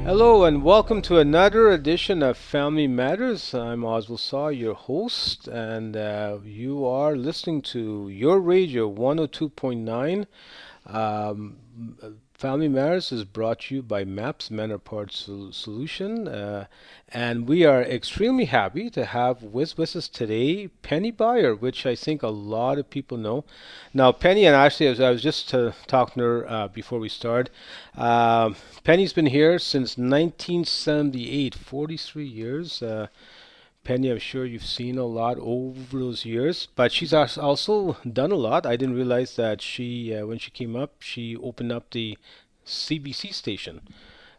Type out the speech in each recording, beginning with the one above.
Hello and welcome to another edition of Family Matters. I'm Oswald Sawh, your host, and you are listening to your radio 102.9. Um, Family Matters is brought to you by MAPS Manor Parts Solution, and we are extremely happy to have with us today Penny Byer, which I think a lot of people know. Now, Penny, and actually, as I was just talking to her before we started, um, Penny's been here since 1978, 43 years. Penny, I'm sure you've seen a lot over those years, but she's also done a lot. I didn't realize that when she came up, she opened up the CBC station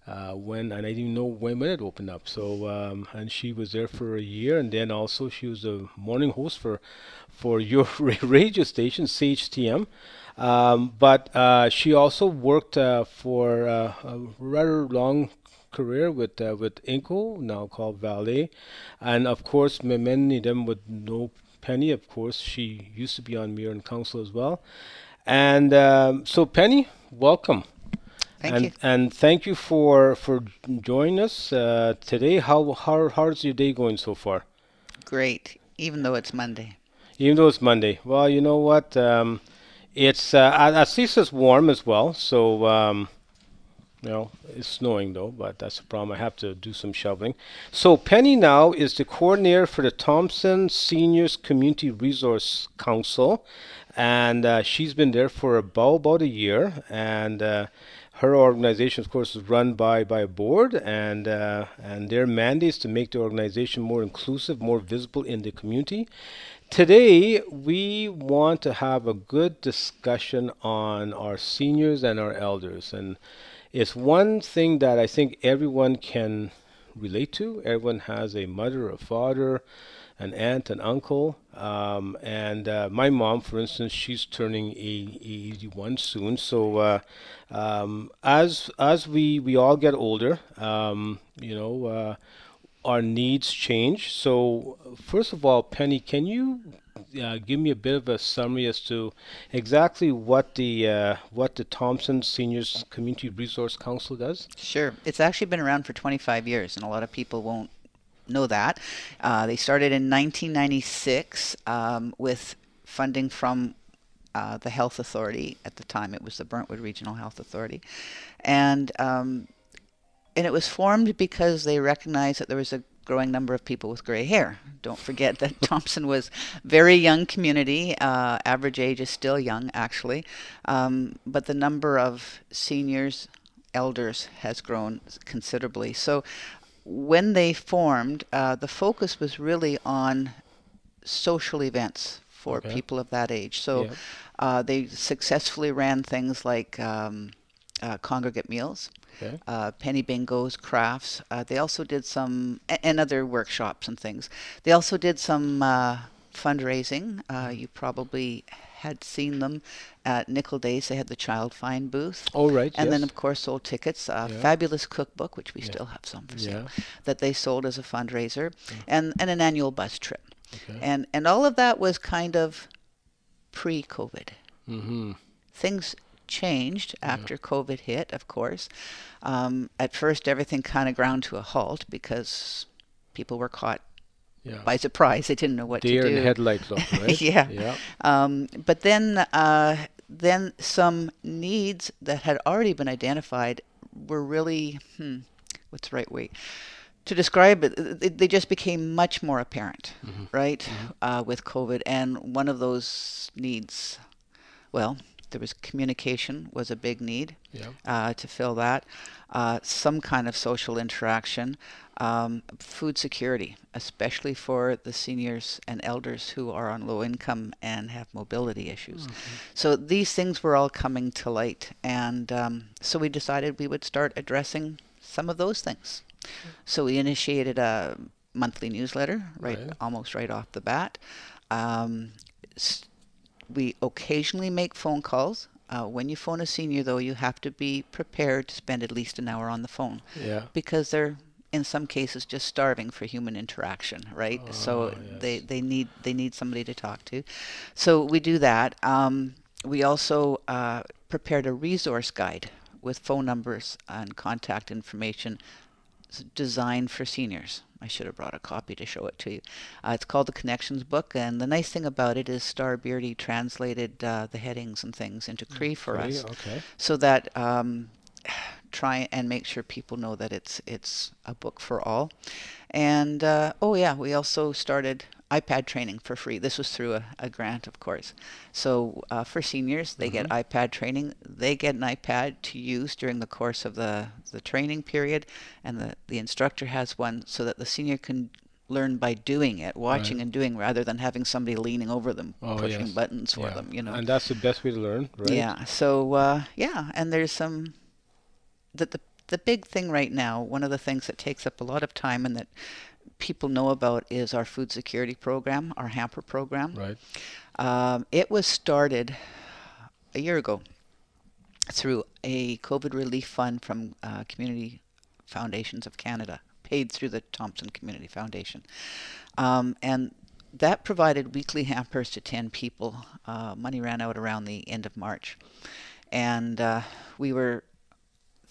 and I didn't even know when it opened up. So, and she was there for a year, and then also she was a morning host for your radio station, CHTM. But she also worked for a rather long career with Inco, now called Valet, and of course, many of them would know Penny. Of course, she used to be on Mayor and Council as well. And so, Penny, welcome. Thank you. And thank you for joining us today. How's your day going so far? Great, even though it's Monday. Even though it's Monday. Well, you know what? It's at least it's warm as well. So it's snowing though, but that's the problem. I have to do some shoveling. So Penny now is the coordinator for the Thompson Seniors Community Resource Council, and she's been there for about a year. And her organization, of course, is run by a board, and their mandate is to make the organization more inclusive, more visible in the community. Today, we want to have a good discussion on our seniors and our elders. And it's one thing that I think everyone can relate to. Everyone has a mother, a father, an aunt, an uncle. And my mom, for instance, she's turning 81 soon. So as we all get older, our needs change. So, first of all, Penny, can you give me a bit of a summary as to exactly what the Thompson Seniors Community Resource Council does? Sure. It's actually been around for 25 years, and a lot of people won't know that. They started in 1996 with funding from the Health Authority. At the time, it was the Burntwood Regional Health Authority. And it was formed because they recognized that there was a growing number of people with gray hair. Don't forget that Thompson was very young community. Average age is still young, actually. But the number of seniors, elders has grown considerably. So when they formed, the focus was really on social events for Okay. people of that age. So Yeah. they successfully ran things like congregate meals, Okay. penny bingos, crafts. They also did some, and other workshops and things. They also did some fundraising. You probably had seen them at Nickel Days. They had the Child Find booth. All right. And then, Yes. of course, sold tickets. Yeah. Fabulous cookbook, which we Yeah. still have some for sale, Yeah. that they sold as a fundraiser, Mm. and an annual bus trip. Okay. And all of that was kind of pre-COVID. Mm-hmm. Things changed Yeah. after COVID hit, of course. At first, everything kind of ground to a halt because people were caught Yeah. by surprise. They didn't know what to Deer in do. headlight look, right? Yeah. Yeah. But then some needs that had already been identified were really, what's the right way to describe it? They just became much more apparent, Mm-hmm. right, Mm-hmm. with COVID. And one of those needs, well, there was communication was a big need Yeah. to fill that. Some kind of social interaction, food security, especially for the seniors and elders who are on low income and have mobility issues. Mm-hmm. So these things were all coming to light, and so we decided we would start addressing some of those things. So we initiated a monthly newsletter Right. almost right off the bat. Um, we occasionally make phone calls. When you phone a senior, though, you have to be prepared to spend at least an hour on the phone Yeah. because they're, in some cases, just starving for human interaction, right? So Yes. they need somebody to talk to. So we do that. We also prepared a resource guide with phone numbers and contact information designed for seniors. I should have brought a copy to show it to you. It's called the Connections Book, and the nice thing about it is Star Beardy translated the headings and things into Cree for Cree, us, okay. so that try and make sure people know that it's a book for all. And oh yeah, we also started iPad training for free. This was through a grant, of course. So for seniors, they get Mm-hmm. iPad training. They get an iPad to use during the course of the training period, and the instructor has one so that the senior can learn by doing it, Right. watching and doing, rather than having somebody leaning over them, Oh, pushing yes. buttons for Yeah. them, you know. And that's the best way to learn, right? Yeah. So yeah, and there's some the big thing right now, one of the things that takes up a lot of time and that people know about is our food security program, our hamper program. Right. It was started a year ago through a COVID relief fund from Community Foundations of Canada, paid through the Thompson Community Foundation. And that provided weekly hampers to 10 people. Money ran out around the end of March. And we were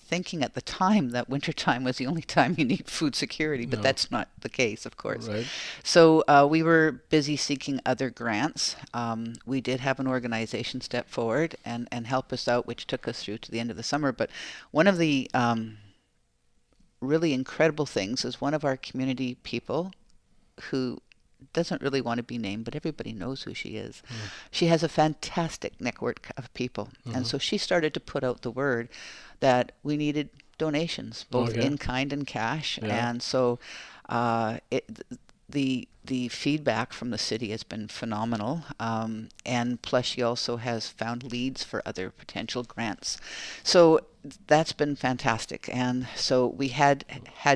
thinking at the time that wintertime was the only time you need food security, but No. that's not the case, of course. Right. So we were busy seeking other grants. We did have an organization step forward and help us out, which took us through to the end of the summer. But one of the really incredible things is one of our community people who doesn't really want to be named, but everybody knows who she is. Mm. She has a fantastic network of people. Mm-hmm. And so she started to put out the word that we needed donations, both Okay. in kind and cash. Yeah. And so the feedback from the city has been phenomenal. And plus she also has found leads for other potential grants. So that's been fantastic. And so we had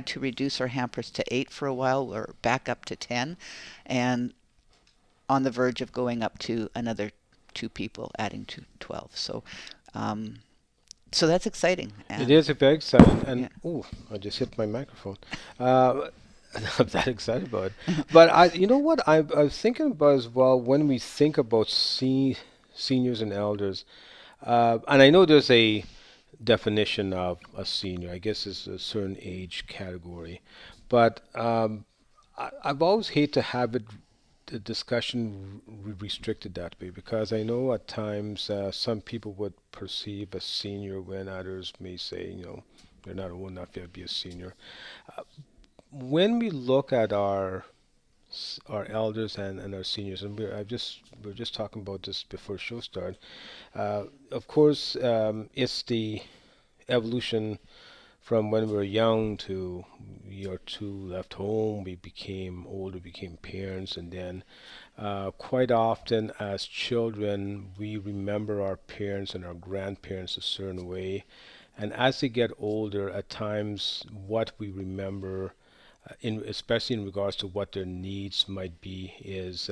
to reduce our hampers to 8 for a while. We're back up to 10 and on the verge of going up to another 2 people, adding to 12. So that's exciting. It And is very exciting. yeah. And oh, I just hit my microphone. I'm that excited about it. But you know what? I was thinking about as well when we think about seniors and elders. And I know there's a definition of a senior. I guess it's a certain age category. But I've always hate to have the discussion restricted that way because I know at times some people would perceive a senior when others may say, they're not old enough yet to be a senior. Uh, when we look at our elders and our seniors, and we're just talking about this before the show started. Of course, it's the evolution from when we were young to year two left home, we became older, became parents, and then quite often as children, we remember our parents and our grandparents a certain way. And as they get older, at times what we remember, especially in regards to what their needs might be, is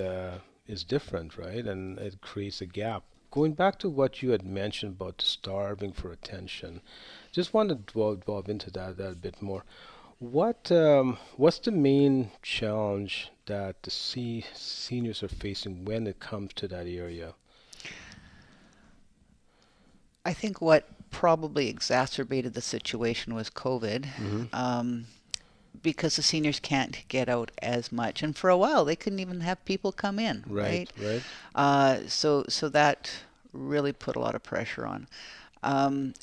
different, right? And it creates a gap. Going back to what you had mentioned about starving for attention, just want to delve into that a bit more. What's the main challenge that the seniors are facing when it comes to that area? I think what probably exacerbated the situation was COVID. Hmm. Because the seniors can't get out as much, and for a while they couldn't even have people come in, Right, right? right. So that really put a lot of pressure on. Um,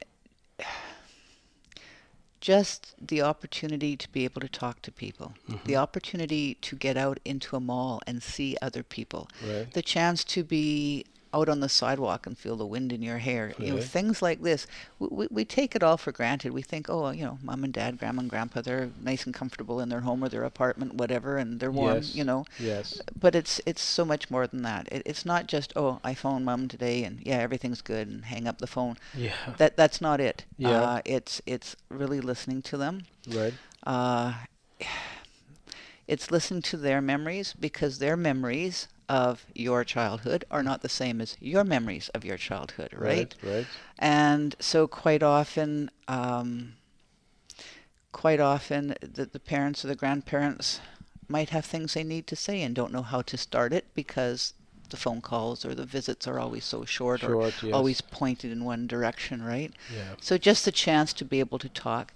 just the opportunity to be able to talk to people, the Hmm. opportunity to get out into a mall and see other people, Right, the chance to be out on the sidewalk and feel the wind in your hair, right. things like this. We take it all for granted. We think, oh, mom and dad, grandma and grandpa, they're nice and comfortable in their home or their apartment, whatever, and they're warm, Yes, yes. but it's so much more than that. It's not just, oh, I phoned mom today and yeah, everything's good, and hang up the phone. Yeah, That's not it. yeah. It's really listening to them. Right. Uh, it's listening to their memories, because their memories of your childhood are not the same as your memories of your childhood, Right, right? right. And so quite often the parents or the grandparents might have things they need to say and don't know how to start it because the phone calls or the visits are always so short or Short, always yes. pointed in one direction, right? Yeah, So just the chance to be able to talk.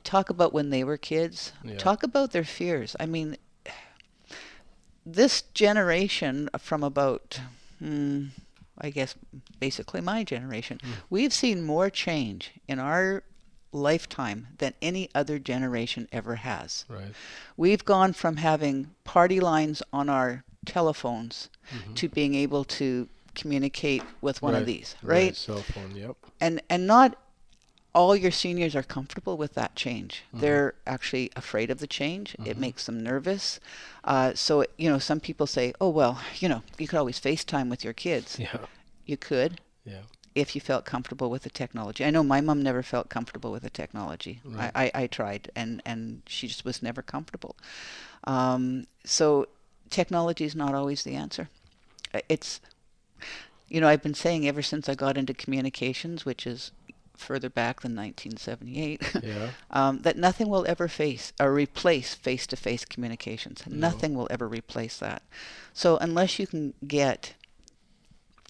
Talk about when they were kids. yeah, Talk about their fears. I mean, this generation from about, I guess, basically my generation, mm, we've seen more change in our lifetime than any other generation ever has. right. We've gone from having party lines on our telephones Hmm. to being able to communicate with one of Right, these, right. right? Cell phone, yep. And not all your seniors are comfortable with that change. Hmm. They're actually afraid of the change. It Hmm. makes them nervous. So, some people say, oh, well, you could always FaceTime with your kids. Yeah, You could yeah, if you felt comfortable with the technology. I know my mom never felt comfortable with the technology. right. I tried, and she just was never comfortable. So technology is not always the answer. It's, I've been saying ever since I got into communications, which is further back than 1978, Yeah, that nothing will ever face or replace face-to-face communications. no, Nothing will ever replace that. So unless you can get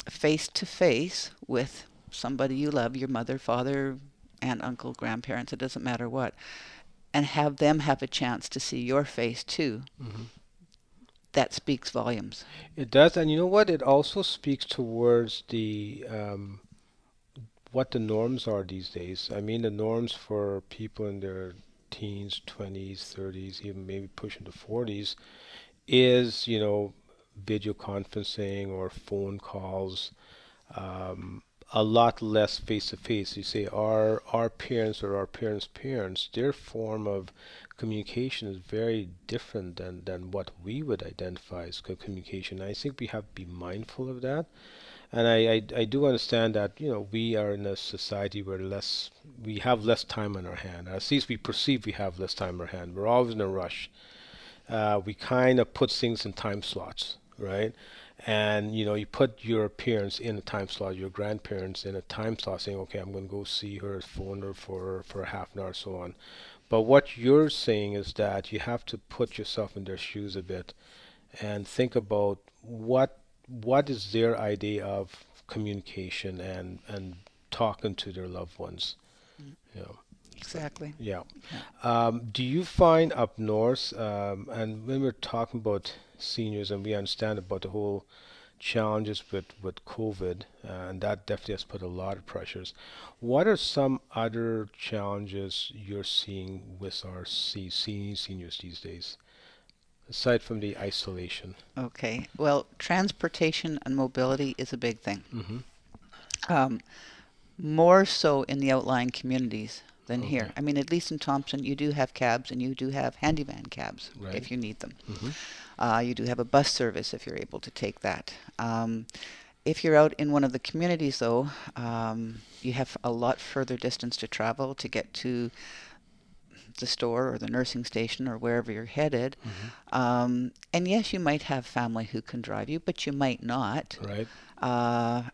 face-to-face with somebody you love, your mother, father, aunt, uncle, grandparents, it doesn't matter what, and have them have a chance to see your face too, hmm, that speaks volumes. it does. And you know what? It also speaks towards what the norms are these days. I mean, the norms for people in their teens, 20s, 30s, even maybe pushing to 40s is, video conferencing or phone calls, um, a lot less face to face. You say our parents or our parents' parents, their form of communication is very different than what we would identify as communication. I think we have to be mindful of that. And I do understand that, we are in a society where we have less time on our hand. At least we perceive we have less time on our hand. We're always in a rush. We kind of put things in time slots, right? And you put your parents in a time slot, your grandparents in a time slot, saying, "Okay, I'm going to go see her, phone her for a half an hour, so on." But what you're saying is that you have to put yourself in their shoes a bit and think about what is their idea of communication and talking to their loved ones. Mm, You know, but exactly. yeah. Yeah. Do you find up north, and when we're talking about seniors, and we understand about the whole challenges with COVID, and that definitely has put a lot of pressures. What are some other challenges you're seeing with our seniors these days, aside from the isolation? Okay. Well, transportation and mobility is a big thing. Mm-hmm. Um, More so in the outlying communities than Okay. here. I mean, at least in Thompson, you do have cabs and you do have handyman cabs Right. if you need them. Mm-hmm. You do have a bus service if you're able to take that. If you're out in one of the communities, though, you have a lot further distance to travel to get to the store or the nursing station or wherever you're headed. Mm-hmm. And yes, you might have family who can drive you, but you might not. Right.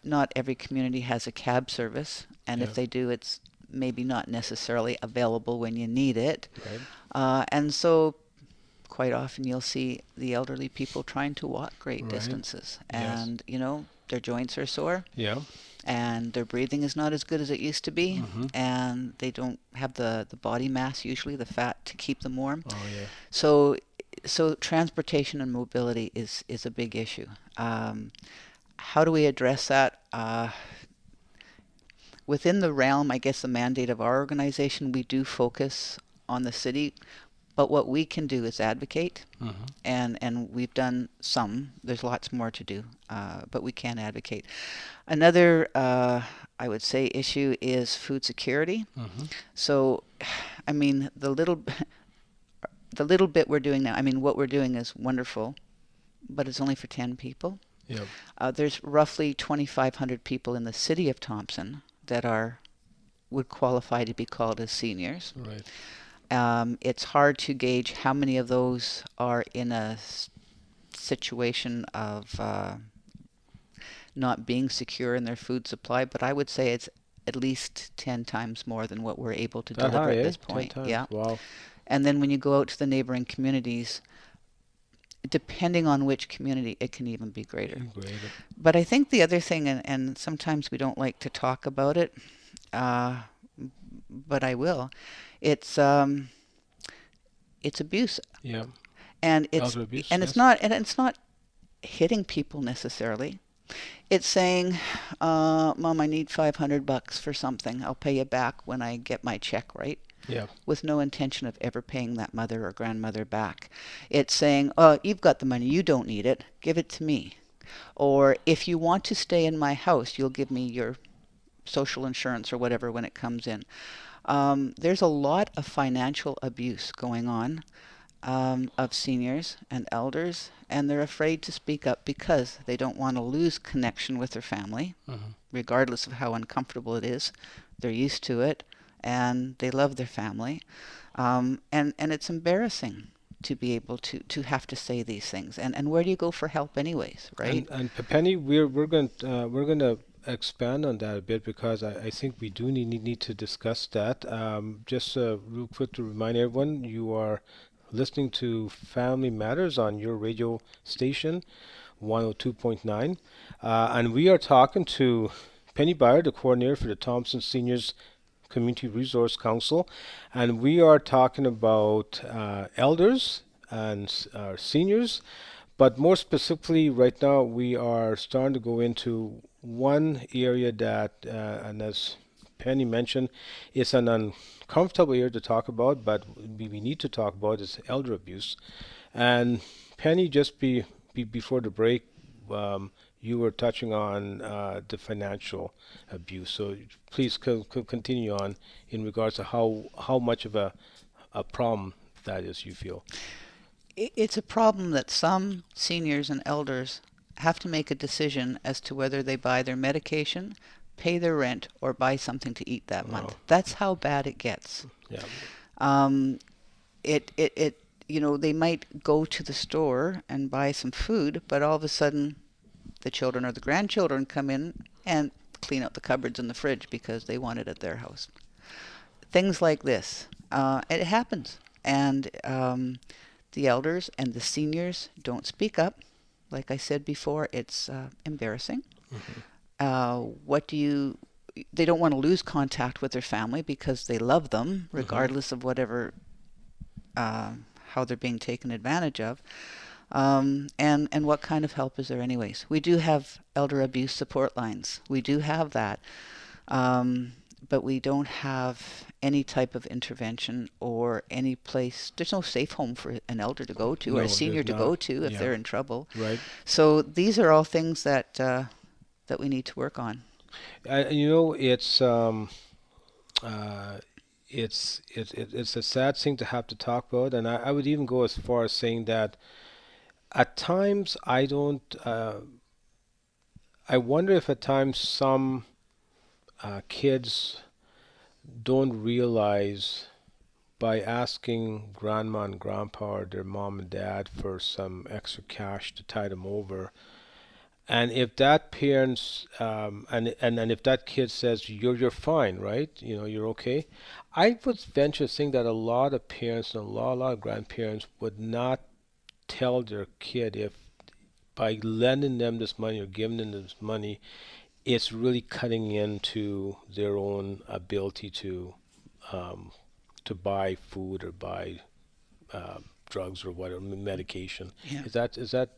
Not every community has a cab service, and Yeah. if they do, it's maybe not necessarily available when you need it. Right. And so, quite often, you'll see the elderly people trying to walk great Right. distances, Yes. and their joints are sore, Yeah. and their breathing is not as good as it used to be, Mm-hmm. and they don't have the body mass, usually the fat, to keep them warm. Oh yeah. So, so transportation and mobility is a big issue. How do we address that? Within the realm, I guess, the mandate of our organization, we do focus on the city, but what we can do is advocate, Mm-hmm. and we've done some. There's lots more to do, but we can advocate. Another, I would say, issue is food security. Mm-hmm. So, I mean, the little bit we're doing now. I mean, what we're doing is wonderful, but it's only for 10 people. Yeah. There's roughly 2,500 people in the city of Thompson that would qualify to be called as seniors. Right. It's hard to gauge how many of those are in a situation of not being secure in their food supply, but I would say it's at least 10 times more than what we're able to That deliver high, at eh? this Ten point. times. Yeah. Wow. And then when you go out to the neighboring communities, depending on which community, it can even be greater. Great. But I think the other thing, and sometimes we don't like to talk about it, uh, but I will. It's it's abuse, Yeah. and Elder abuse. Yes. it's not hitting people necessarily. It's saying, "Mom, I need $500 for something. I'll pay you back when I get my check, right?" Yeah. With no intention of ever paying that mother or grandmother back. It's saying, "Oh, you've got the money. You don't need it. Give it to me." Or, "If you want to stay in my house, you'll give me your social insurance or whatever when it comes in." There's a lot of financial abuse going on, of seniors and elders, and they're afraid to speak up because they don't want to lose connection with their family, Hmm. regardless of how uncomfortable it is. They're used to it, and they love their family. And it's embarrassing to be able to have to say these things. And where do you go for help anyways, right? And Penny, we're going to expand on that a bit because I think we do need to discuss that. Just real quick to remind everyone, you are listening to Family Matters on your radio station, 102.9, and we are talking to Penny Byer, the coordinator for the Thompson Seniors Community Resource Council, and we are talking about elders and seniors, but more specifically, right now we are starting to go into one area that, and as Penny mentioned, it's an uncomfortable area to talk about, but we need to talk about is elder abuse. And Penny, just before the break, you were touching on the financial abuse. So please continue on in regards to how much of a problem that is you feel. It's a problem that some seniors and elders have to make a decision as to whether they buy their medication, pay their rent, or buy something to eat that Oh, month. That's how bad it gets. yeah, Um, it they might go to the store and buy some food, but all of a sudden the children or the grandchildren come in and clean out the cupboards and the fridge because they want it at their house. Things like this. It happens. And the elders and the seniors don't speak up. Like I said before, it's embarrassing. hmm, What do you? They don't want to lose contact with their family because they love them, hmm. regardless of whatever uh, how they're being taken advantage of. And what kind of help is there, anyways? We do have elder abuse support lines. We do have that, um, but we don't have any type of intervention or any place. There's no safe home for an elder to go to or a No, senior there's to not. go to if Yeah, they're in trouble. right. So these are all things that we need to work on. You know, uh, it's a sad thing to have to talk about, and I would even go as far as saying that at times I don't. I wonder if at times some kids don't realize by asking grandma and grandpa or their mom and dad for some extra cash to tide them over. And if that parents and if that kid says you're fine, right? You know, you're okay. I would venture to think that a lot of parents and a lot of grandparents would not tell their kid if by lending them this money or giving them this money, it's really cutting into their own ability um, to buy food or buy drugs or whatever medication. Yeah. Is that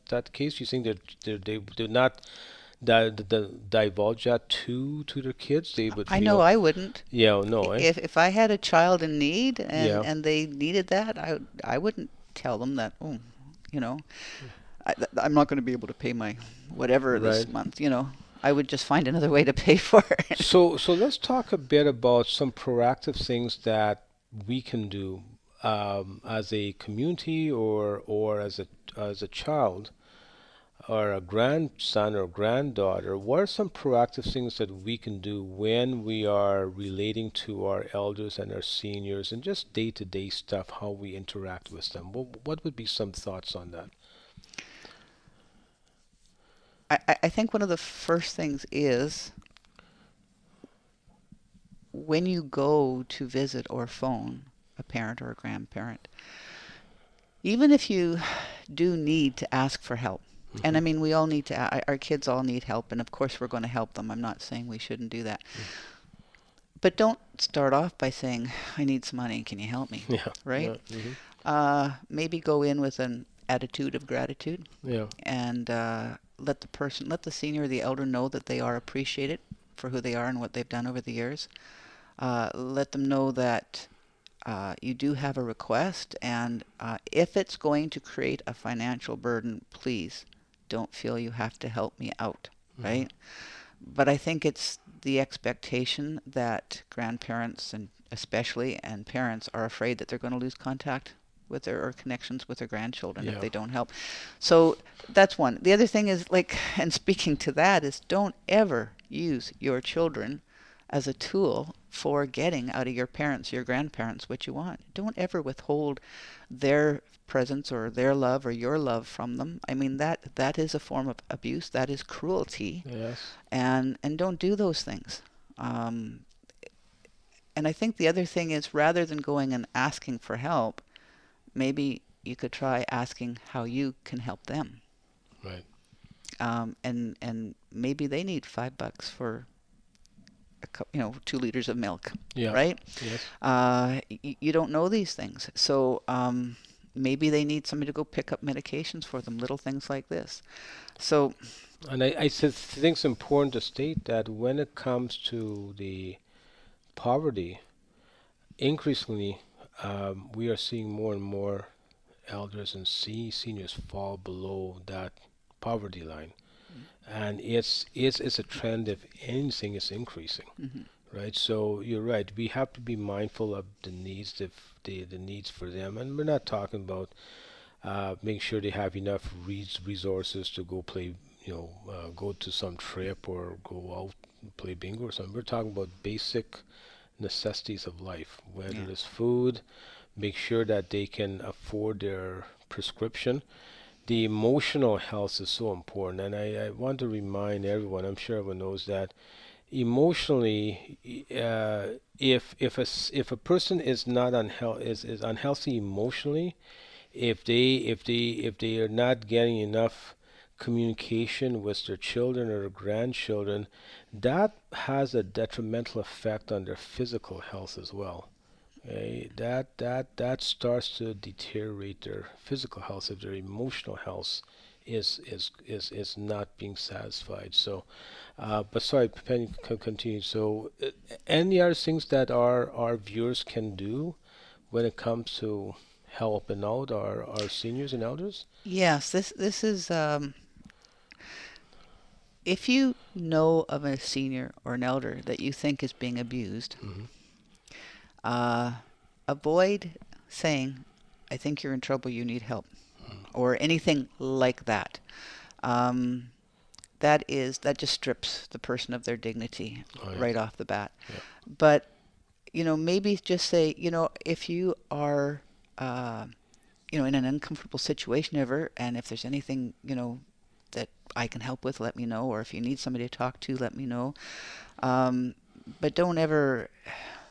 the case? You think that they're not divulge that to their kids? They would I know feel, I wouldn't. yeah, no, eh? If I had a child in need Yeah, and they needed that, I wouldn't tell them that, oh, you know, I'm not going to be able to pay my whatever right. this month, you know. I would just find another way to pay for it. So let's talk a bit about some proactive things that we can do as a community or as a child or a grandson or granddaughter. What are some proactive things that we can do when we are relating to our elders and our seniors and just day-to-day stuff, how we interact with them? What would be some thoughts on that? I think one of the first things is when you go to visit or phone a parent or a grandparent, even if you do need to ask for help. And I Hmm. mean, we all need to, our kids all need help, and of course we're going to help them. I'm not saying we shouldn't do that. But don't start off by saying, I need some money, can you help me? Yeah. Right? Yeah. Hmm. Maybe go in with an attitude of gratitude, Yeah. and let the senior or the elder know that they are appreciated for who they are and what they've done over the years. Let them know that you do have a request, and if it's going to create a financial burden, please don't feel you have to help me out, Hmm. right? But I think it's the expectation that grandparents and especially and parents are afraid that they're going to lose contact with their or connections with their grandchildren if Yeah. they don't help. So that's one. The other thing is like, and speaking to that is, don't ever use your children as a tool for getting out of your parents, your grandparents, what you want. Don't ever withhold their presence or their love or your love from them. I mean, that is a form of abuse. That is cruelty, Yes. and don't do those things. Um, and I think the other thing is, rather than going and asking for help, maybe you could try asking how you can help them. Right. And maybe they need $5 for 2 liters of milk, Yeah. right? Yes. You don't know these things, so maybe they need somebody to go pick up medications for them. Little things like this. So And I think it's important to state that when it comes to the poverty, increasingly, we are seeing more and more elders and seniors fall below that poverty line, and it's a trend. If anything, is increasing, mhm, right? So you're right. We have to be mindful of the needs, if the needs for them, and we're not talking about making sure they have enough resources to go play, go to some trip or go out and play bingo or something. We're talking about basic necessities of life, whether yeah, it's food, make sure that they can afford their prescription. The emotional health is so important, and I want to remind everyone, I'm sure everyone knows that emotionally, if a person is not is unhealthy emotionally, if they are not getting enough communication with their children or grandchildren, that has a detrimental effect on their physical health as well. That starts to deteriorate their physical health if their emotional health is not being satisfied. So, but sorry, Penny, continue. So, any other things that our viewers can do when it comes to helping out our seniors and elders? yes. This is if you know of a senior or an elder that you think is being abused, Hmm. uh, avoid saying, "I think you're in trouble. You need help," or anything like that. Um, that just strips the person of their dignity Oh yeah, right off the bat. yeah. But maybe just say, if you are, in an uncomfortable situation ever, and if there's anything, that I can help with, let me know. Or if you need somebody to talk to, let me know. Um, but don't ever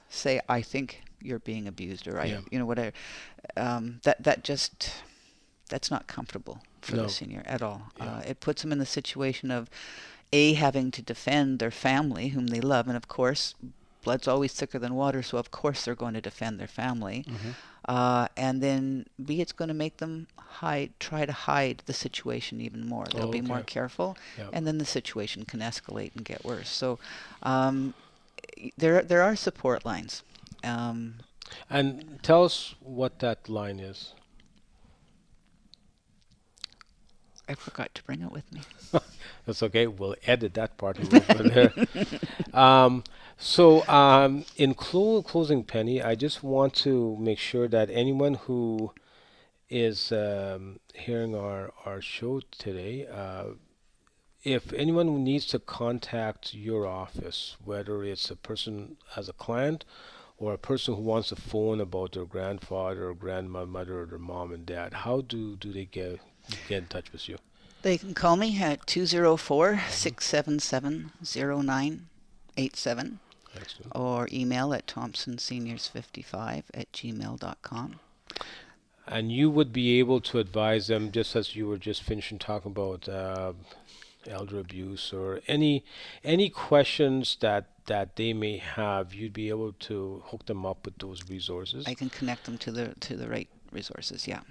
say, I think you're being abused, or Yeah. whatever. That's not comfortable for the No. senior at all. Yeah. It puts them in the situation of having to defend their family, whom they love, and of course, blood's always thicker than water, so of course they're going to defend their family. Hmm. And then B, it's going to make them try to hide the situation even more. They'll Oh, be more okay. careful, Yeah. and then the situation can escalate and get worse. So um, there are support lines. Um, And tell us what that line is. I forgot to bring it with me. That's okay. We'll edit that part and we'll put it there. Um, in closing, Penny, I just want to make sure that anyone who is hearing our show today, if anyone needs to contact your office, whether it's a person as a client or a person who wants to phone about their grandfather or grandmother or their mom and dad, how do they get in touch with you? They can call me at 204 Hmm. 677 0987 Excellent. or email at thompsonseniors55 at gmail.com. and you would be able to advise them, just as you were just finishing talking about elder abuse or any questions that they may have. You'd be able to hook them up with those resources. I can connect them to the right resources. Yeah.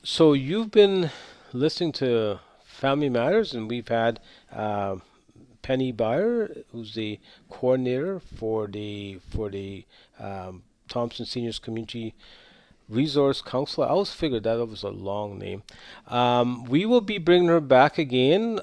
So you've been listening to Family Matters, and we've had Penny Byer, who's the coordinator for the Thompson Seniors Community Resource Council. I always figured that was a long name. We will be bringing her back again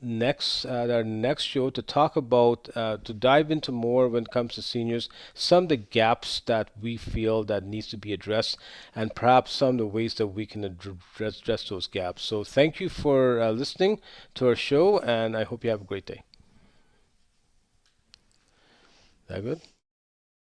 next our next show to talk about to dive into more when it comes to seniors, some of the gaps that we feel that needs to be addressed, and perhaps some of the ways that we can address those gaps. So thank you for listening to our show, and I hope you have a great day. That good?